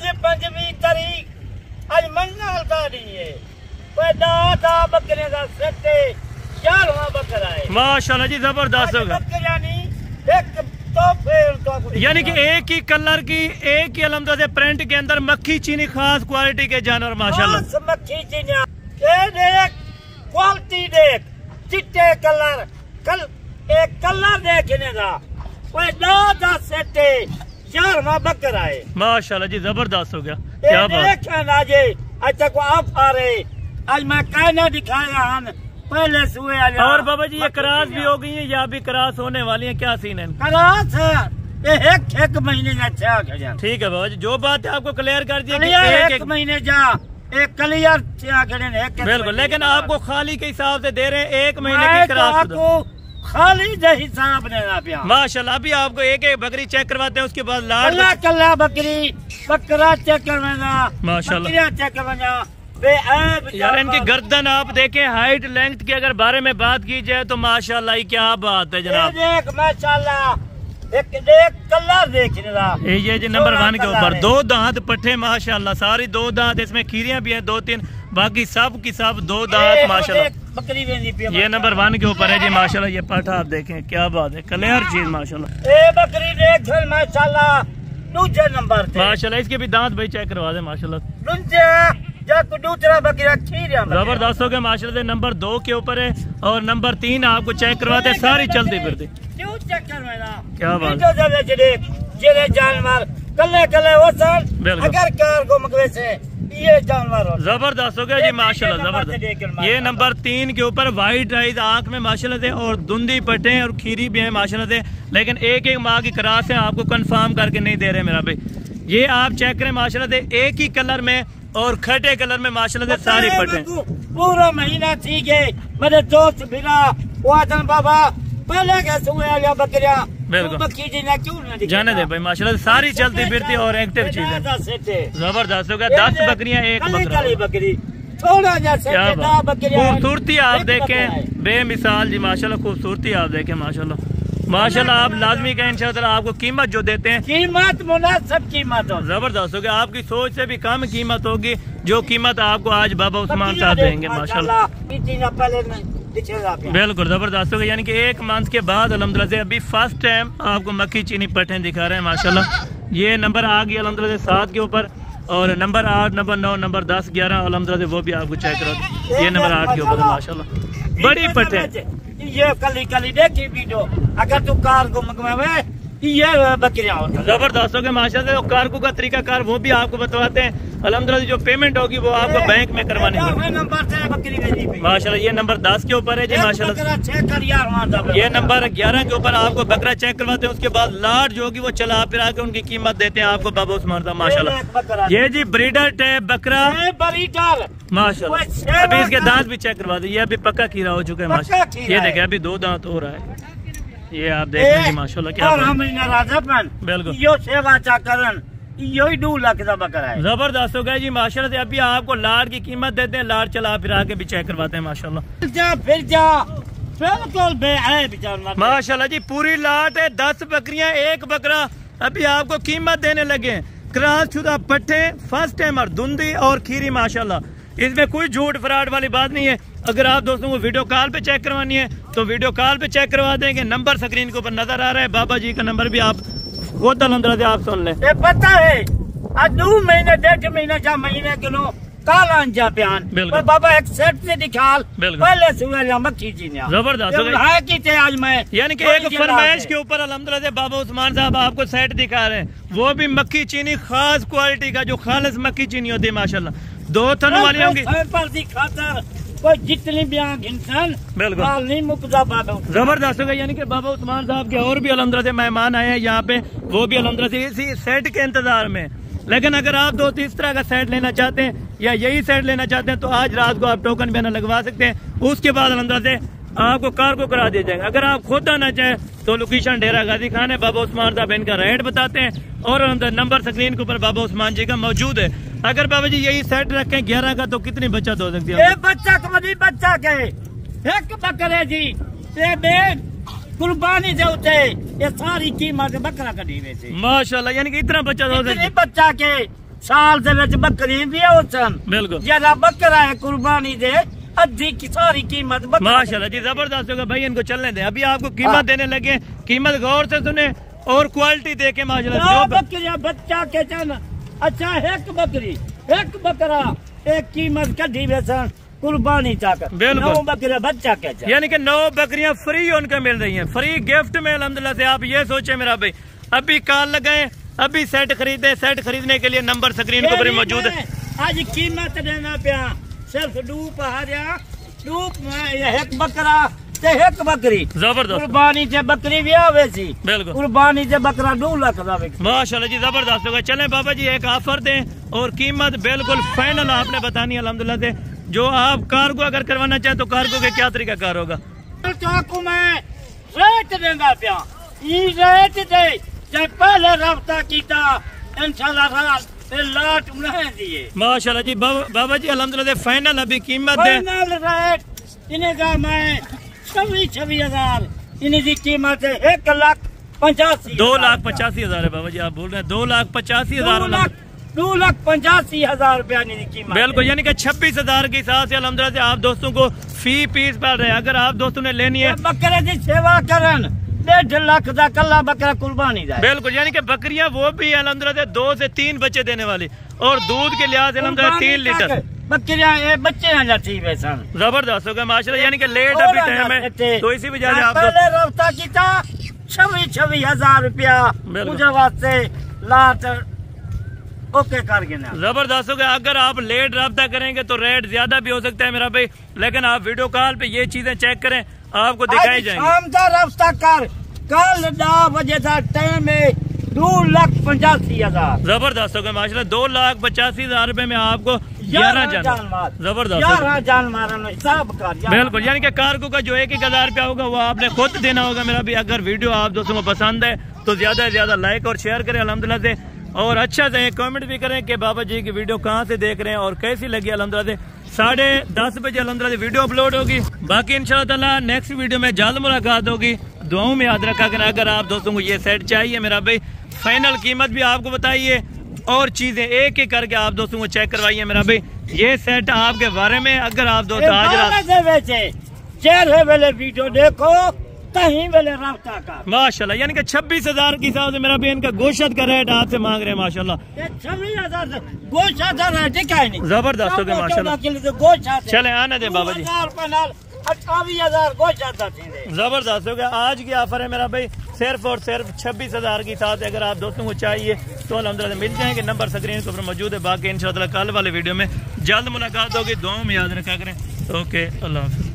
आज 5वीं तारीख आज मंगल का डी है दा बकरे का सेट 11वां बकरा है माशाल्लाह जी, जबरदस्त होगा। यानी कि एक ही कलर की एक ही अलहमद से प्रिंट के अंदर मक्खी चीनी खास क्वालिटी के जानवर माशाल्लाह। मक्खी चीनी देख क्वालिटी देख चिट्टे कलर एक कलर देखने का कोई दादा सेट 11वां बकरा है माशाल्लाह जी, जबरदस्त हो गया। क्या बात है आज तक आप आ रहे आज मैं कहना दिखाया हम पहले सुए और बाबा जी ये क्रास भी हो गई है या भी क्रास होने वाली है, क्या सीन है? क्रास है एक महीने का अच्छा। ठीक है बाबा जी, जो बात है आपको क्लियर कर दिया कि एक महीने जा एक क्लियर बिल्कुल, लेकिन आपको खाली के हिसाब से दे रहे हैं 1 महीने की क्रास आपको खाली दे हिसाब लेना माशाल्लाह। अभी आपको एक बकरी चेक करवाते हैं, उसके बाद लाड कल्ला बकरी बकरा चेक करवाना माशाल्लाह चेक करवाना। यार इनकी गर्दन आप देखें, हाइट लेंथ के अगर बारे में बात की जाए तो माशाल्लाह ही क्या बात है जनाब। देख माशाल्लाह एक कलर देख ये जी नंबर 1 के ऊपर 2 दांत पट्टे माशाल्लाह, सारी 2 दांत, इसमें खीरियां भी हैं 2-3, बाकी सब की सब 2 दांत माशाल्लाह। बकरी ये नंबर 1 के ऊपर है जी माशाल्लाह। ये पट्टा आप देखें, क्या बात है, क्लियर चीज माशाल्लाह। बकरी देख माशाल्लाह दूसरे नंबर माशाल्लाह। इसके भी दांत भाई चेक करवा दे माशाल्लाह। दूसरा बकरा जबरदस्त हो गया माशाल्लाह से। नंबर 2 के ऊपर है और नंबर 3 आपको चेक करवाते हैं, सारी चलती फिरती। क्या बात जानवर कले कले अगर कार को मकवे से ये जानवर जबरदस्त हो गया जी माशाल्लाह, जबरदस्त। ये नंबर 3 के ऊपर व्हाइट आइज आंख में माशाल्लाह से और धुंधी पट्टे और खीरी भी है माशाल्लाह से, लेकिन एक माह की क्रास है, आपको कंफर्म करके नहीं दे रहे मेरा भाई। ये आप चेक करें माशाल्लाह से, एक ही कलर में और खटे कलर में माशाल्लाह से सारे पट्टे। पूरा महीना ठीक है मेरे दोस्त बिना बाबा पहले बकरिया बिल्कुल जाने दे भाई माशाल्लाह से, सारी चलती फिरती और एक्टिव चीज है, जबरदस्त हो गया। 10 बकरियां 1 बकरी खूबसूरती आप देखें बेमिसाल जी माशाल्लाह, खूबसूरती आप देखें माशाल्लाह माशाल्लाह। आप लाजमी का इंशाल्लाह आपको कीमत जो देते हैं कीमत मुनासिब कीमत हो, जबरदस्त हो गया। आपकी सोच से भी कम कीमत होगी जो कीमत आपको आज बाबा उस्मान साहब देंगे माशाल्लाह। बिल्कुल जबरदस्त हो गया। यानी कि 1 मंथ के बाद अल्हम्दुलिल्लाह से अभी फर्स्ट टाइम आपको मक्खी चीनी पट्टे दिखा रहे हैं माशाल्लाह। ये नंबर आ गया अल्हम्दुलिल्लाह से 7 के ऊपर और नंबर 8, नंबर 9, नंबर 10, 11 अल्हम्दुलिल्लाह से वो भी आपको चेक करा दो। ये नंबर 8 के ऊपर माशाल्लाह, बड़ी पट्टे। ये कली देखी वीडियो अगर तू कार को मंगवावे ये बकरियां जबरदस्त हो गए माशाल्लाह। और कारको का तरीका कार वो भी आपको बताते हैं अल्हम्दुलिल्लाह। जो पेमेंट होगी वो आपको बैंक में करवानी होगी माशाल्लाह। ये नंबर 10 के ऊपर है जी माशाल्लाह। ये नंबर 11 के ऊपर आपको बकरा चेक करवाते हैं, उसके बाद लाट जो होगी वो चला फिरा के उनकी कीमत देते हैं आपको बाबा उस्मान साहब माशाल्लाह। ये जी ब्रीडर टैप बकरा माशाल्लाह। अभी इसके दांत भी चेक करवा दे, ये अभी पक्का खीरा हो चुका है माशाल्लाह। ये देखे अभी 2 दांत हो रहा है, ये आप देख लीजिए माशाल्लाह। क्या बिल्कुल यो सेवा चाकरन यही 2 लाख का बकरा है, जबरदस्त हो गया जी माशाल्लाह से। अभी आपको लाट की कीमत देते हैं, लाट चला फिरा के भी चेक करवाते हैं माशाल्लाह। फिर जा बिल्कुल माशाल्लाह जी। पूरी लाट है, 10 बकरियां 1 बकरा अभी आपको कीमत देने लगे। क्रॉस शुदा पट्टे फर्स्ट टाइम और धुंधी और खीरी माशाल्लाह। इसमें कोई झूठ फ्रॉड वाली बात नहीं है। अगर आप दोस्तों को वीडियो कॉल पे चेक करवानी है तो वीडियो कॉल पे चेक करवा देंगे। नंबर स्क्रीन के ऊपर नजर आ रहा है, बाबा जी का नंबर भी आप खुद अलहमदुलिल्लाह से आप सुन लें। पता है 2 महीने 1.5 महीने 4 महीने किलो काला जा प्यान बाबा एक सेट से दिखाल पहले सुबह मक्खी चीनिया जबरदस्त आज मैं यानी कि एक फरमाइश के ऊपर अल्हम्दुलिल्लाह से बाबा उस्मान साहब आपको सेट दिखा रहे हैं, वो भी मक्खी चीनी खास क्वालिटी का जो खालिस मक्खी चीनी होती है माशाल्लाह। 2 थन वाली होंगी कोई जितनी भी इंसान बिल्कुल नहीं मुकदा बाबा जबरदस्त हो गया। यानी कि बाबा उस्मान साहब के और भी अल्हम्दुलिल्लाह से मेहमान आए हैं यहाँ पे, वो भी अल्हम्दुलिल्लाह से इसी सेट के इंतजार में। लेकिन अगर आप 2-3 तरह का सेट लेना चाहते हैं या यही सेट लेना चाहते हैं तो आज रात को आप टोकन भी लगवा सकते हैं। उसके बाद अल्हम्दुलिल्लाह से आपको कार को करा दिया जाएगा। अगर आप खुद आना चाहें तो लोकेशन डेरा गाजी खान है, बाबा उस्मान साहब इनका रेट बताते हैं और नंबर स्क्रीन के ऊपर बाबा उस्मान जी का मौजूद है। अगर बाबा जी यही सेट रखें 11 का तो कितनी बचत हो सकती है? बच्चा बच्चा के एक बकरे जी कुर्बानी से उठे ये सारी कीमत बकरा कटी हुई थी माशाल्लाह। यानी कि इतना बचत हो सकती है बच्चा के साल दे विच बकरी भी हो सन बिल्कुल जरा बकरा है कुर्बानी दे अद्धी की सारी कीमत माशाल्लाह जी जबरदस्त होगा भाई। इनको चलने दें, अभी आपको कीमत देने लगे, कीमत गौर से सुने और क्वालिटी देखे माशाल्लाह। बकरियां बच्चा के चन अच्छा एक बकरी एक बकरा एक कीमत कढ़ी बेसन कुर्बानी चाकर बिल्कुल 9 बकरे बच्चा के चन, यानी कि 9 बकरियां फ्री उनको मिल रही हैं, फ्री गिफ्ट में अल्हम्दुलिल्लाह से। आप ये सोचे मेरा भाई, अभी कॉल लगाए, अभी सेट खरीदे, सेट खरीदने के लिए नंबर स्क्रीन के ऊपर मौजूद है। आज कीमत देना पिया सिर्फ डूप हारिया डूप में एक बकरा ते एक बकरी जबरदस्त कुर्बानी से बकरी भी आवे सी बिल्कुल कुर्बानी से बकरा 2 लाख आवे माशाल्लाह जी जबरदस्त होगा। चलें बाबा जी एक ऑफर दें और कीमत बिल्कुल फाइनल आपने बतानी है अल्हम्दुलिल्लाह से। जो आप कार्गो अगर करवाना चाहें तो कार्गो के क्या तरीका कार होगा? चाकू में रेट देना पिया ई रेट दे जे पहले रब्ता कीता इंशाल्लाह लाट नहीं दिए माशाल्लाह जी। बाबा जी अल्हम्दुलिल्लाह से फाइनल अभी कीमत दे फाइनल रेट इन्हें का मैं 26,000 इन्हें की कीमत है 1,85,000 2,85,000 है बाबा जी। आप बोल रहे हैं 2,85,000 2,85,000 रुपया इन्हें की कीमत बिल्कुल, यानी कि 26,000 के हिसाब से अल्हम्दुलिल्लाह से आप दोस्तों को फी पीस पड़ रहे हैं। अगर आप दोस्तों ने लेनी है बकरे की सेवा करन 1.5 लाख का कल्ला बकरा कुर्बानी जाए बिल्कुल, यानी कि बकरियां वो भी अल्हम्दुलिल्लाह से 2 से 3 बच्चे देने वाली और दूध के लिहाज से अल्हम्दुलिल्लाह 3 लीटर बकरियां ये बच्चे हैं जाती वैसन जबरदस्त होगा माशाल्लाह। यानी कि लेट अभी टाइम है तो इसी वजह से आप पहले रफ्ता कीता 26,000 रुपया मुझे वास्ते लाट ओके कर गए जबरदस्त होगा। अगर आप लेट रब्ता करेंगे तो रेट ज्यादा भी हो सकता है मेरा भाई, लेकिन आप वीडियो कॉल पे ये चीजें चेक करें, आपको दिखाई जाएंगे। शाम का रफ्ता कर कल 9 बजे का टाइम है 2,85,000 जबरदस्त होगा माशाल्लाह। 2,85,000 रुपए में आपको 11 जानवर जबरदस्त 11 जानवर हिसाब कर बिल्कुल, यानी कि कार्गो का जो 1,000 रुपया होगा वो आपने खुद देना होगा मेरा भी। अगर वीडियो आप दोस्तों को पसंद है तो ज्यादा से ज्यादा लाइक और शेयर करें अल्हम्दुलिल्लाह से, और अच्छा से कमेंट भी करें कि बाबा जी की वीडियो कहाँ से देख रहे हैं और कैसी लगी अल्हम्दुलिल्लाह से। 10:30 बजे अल्हम्दुलिल्लाह से वीडियो अपलोड होगी। बाकी इंशाअल्लाह ताला नेक्स्ट वीडियो में जल्द मुलाकात होगी। दुआओं में याद रखा करें। अगर आप दोस्तों को ये सेट चाहिए मेरा भाई, फाइनल कीमत भी आपको बताइए और चीजें एक एक करके आप दोस्तों को चेक करवाइए मेरा भाई। ये सेट आपके बारे में अगर आप दोस्त आज चेहरे वाले वीडियो देखो कहीं वाले रास्ता का माशाल्लाह, यानी कि 26,000 के हिसाब से मेरा भी इनका गोश्त का रेट आपसे मांग रहे हैं माशाल्लाह। 26,000 गोश्त नहीं जबरदस्त हो गया माशाल्लाह। चले आने दे बाबा जी 28,000 गोश्त जबरदस्त हो गया। आज की ऑफर है मेरा भाई सिर्फ और सिर्फ 26,000 की साथ। अगर आप दोस्तों को चाहिए तो अल्हम्दुलिल्लाह मिल जाएंगे, नंबर स्क्रीन के ऊपर मौजूद है। बाकी इंशाअल्लाह कल वाले वीडियो में जल्द मुलाकात होगी। दुआओं में याद रखा करें। ओके, अल्लाह हाफ़िज़।